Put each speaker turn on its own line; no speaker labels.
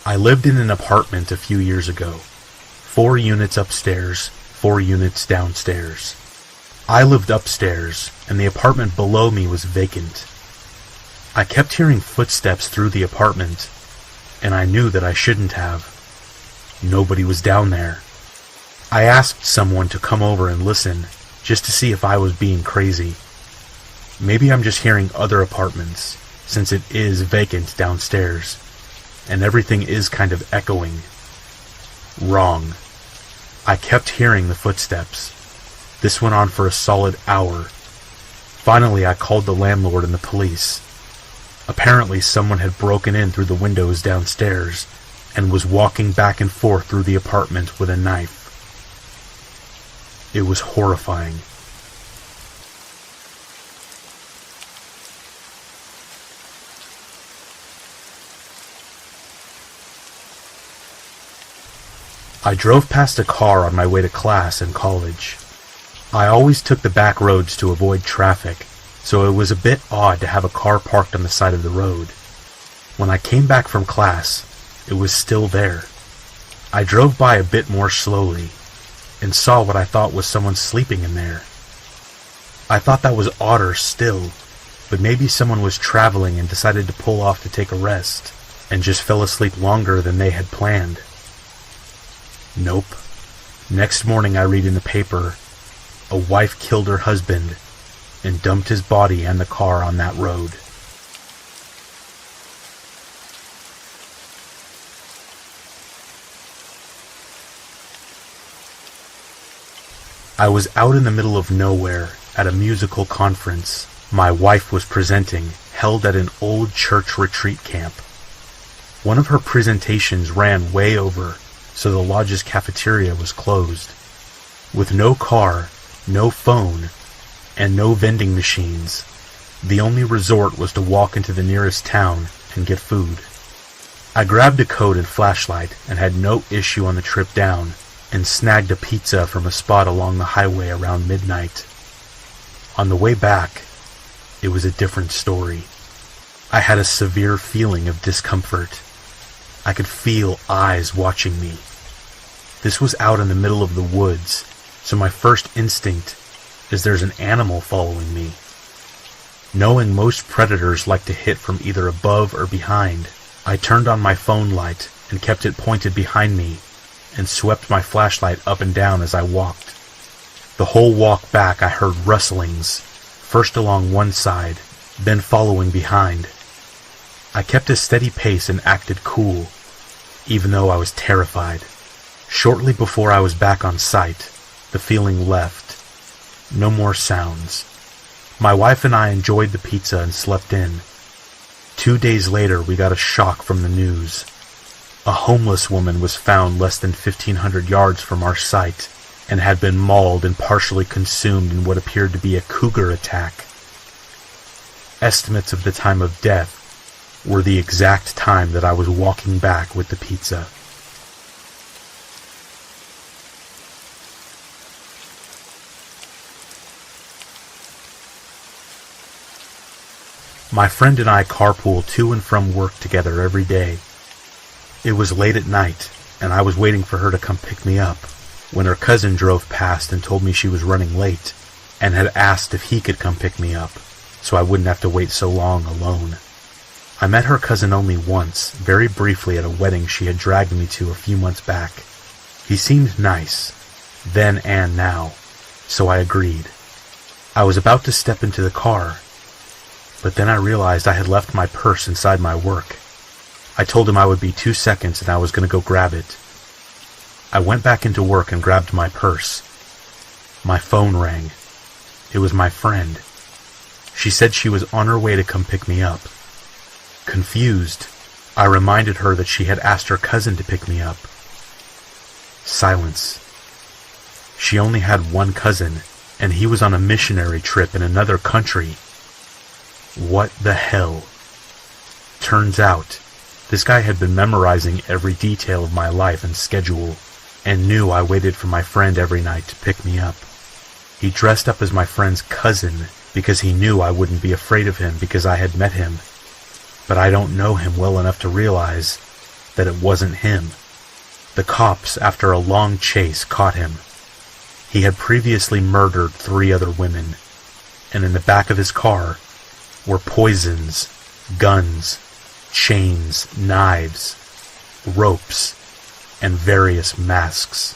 I lived in an apartment a few years ago. 4 units upstairs, 4 units downstairs. I lived upstairs, and the apartment below me was vacant. I kept hearing footsteps through the apartment, and I knew that I shouldn't have. Nobody was down there. I asked someone to come over and listen, just to see if I was being crazy. Maybe I'm just hearing other apartments, since it is vacant downstairs, and everything is kind of echoing. Wrong. I kept hearing the footsteps. This went on for a solid hour. Finally, I called the landlord and the police. Apparently, someone had broken in through the windows downstairs and was walking back and forth through the apartment with a knife. It was horrifying. I drove past a car on my way to class and college. I always took the back roads to avoid traffic, so it was a bit odd to have a car parked on the side of the road. When I came back from class, it was still there. I drove by a bit more slowly and saw what I thought was someone sleeping in there. I thought that was odder still, but maybe someone was traveling and decided to pull off to take a rest and just fell asleep longer than they had planned. Nope. Next morning I read in the paper, a wife killed her husband and dumped his body and the car on that road. I was out in the middle of nowhere at a musical conference my wife was presenting, held at an old church retreat camp. One of her presentations ran way over, so the lodge's cafeteria was closed. With no car, no phone, and no vending machines, the only resort was to walk into the nearest town and get food. I grabbed a coat and flashlight and had no issue on the trip down, and snagged a pizza from a spot along the highway around midnight. On the way back, it was a different story. I had a severe feeling of discomfort. I could feel eyes watching me. This was out in the middle of the woods, so my first instinct is there's an animal following me. Knowing most predators like to hit from either above or behind, I turned on my phone light and kept it pointed behind me and swept my flashlight up and down as I walked. The whole walk back I heard rustlings, first along one side, then following behind. I kept a steady pace and acted cool, even though I was terrified. Shortly before I was back on site, the feeling left. No more sounds. My wife and I enjoyed the pizza and slept in. 2 days later, we got a shock from the news. A homeless woman was found less than 1,500 yards from our site and had been mauled and partially consumed in what appeared to be a cougar attack. Estimates of the time of death were the exact time that I was walking back with the pizza. My friend and I carpool to and from work together every day. It was late at night, and I was waiting for her to come pick me up, when her cousin drove past and told me she was running late, and had asked if he could come pick me up, so I wouldn't have to wait so long alone. I met her cousin only once, very briefly at a wedding she had dragged me to a few months back. He seemed nice, then and now, so I agreed. I was about to step into the car, but then I realized I had left my purse inside my work. I told him I would be 2 seconds and I was going to go grab it. I went back into work and grabbed my purse. My phone rang. It was my friend. She said she was on her way to come pick me up. Confused, I reminded her that she had asked her cousin to pick me up. Silence. She only had one cousin, and he was on a missionary trip in another country. What the hell? Turns out, this guy had been memorizing every detail of my life and schedule, and knew I waited for my friend every night to pick me up. He dressed up as my friend's cousin because he knew I wouldn't be afraid of him because I had met him. But I don't know him well enough to realize that it wasn't him. The cops, after a long chase, caught him. He had previously murdered 3 other women, and in the back of his car were poisons, guns, chains, knives, ropes, and various masks.